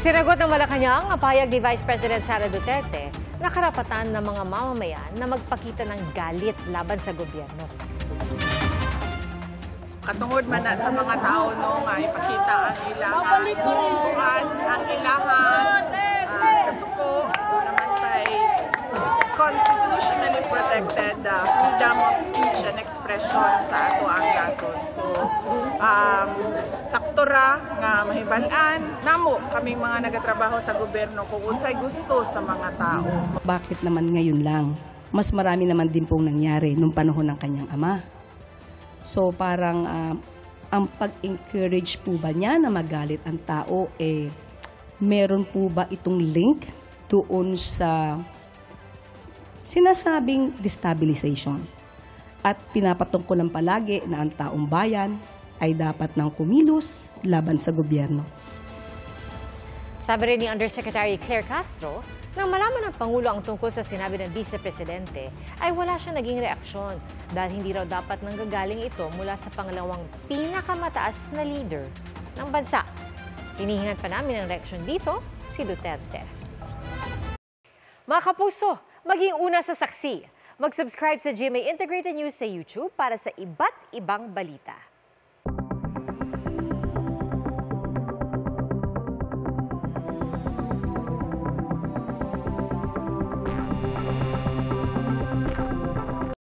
Sinagot ng Malacanang ang pahayag ni Vice President Sara Duterte na karapatan ng mga mamamayan na magpakita ng galit laban sa gobyerno. Katungod man na sa mga tao nga ipakita ang ilangan, ang ilahan, kasuko, naman tay constitutionally protected freedom of speech and expression sa ato ang lason. So, saktora nga mahibalaan namo kaming mga nagatrabaho sa gobyerno kung unsay gusto sa mga tao. Bakit naman ngayon lang? Mas marami naman din pong nangyari nung panahon ng kanyang ama. So parang ang pag-encourage po ba niya na magalit ang tao, meron po ba itong link doon sa sinasabing destabilization? At pinapatungkulan palagi na ang taong bayan ay dapat nang kumilos laban sa gobyerno. Sabi rin ni Undersecretary Claire Castro, nang malaman ng Pangulo ang tungkol sa sinabi ng Vice Presidente, ay wala siyang naging reaksyon dahil hindi raw dapat nanggagaling ito mula sa pangalawang pinakamataas na leader ng bansa. Hinihingan pa namin ang reaksyon dito, si Duterte. Mga kapuso, maging una sa saksi. Mag-subscribe sa GMA Integrated News sa YouTube para sa iba't ibang balita.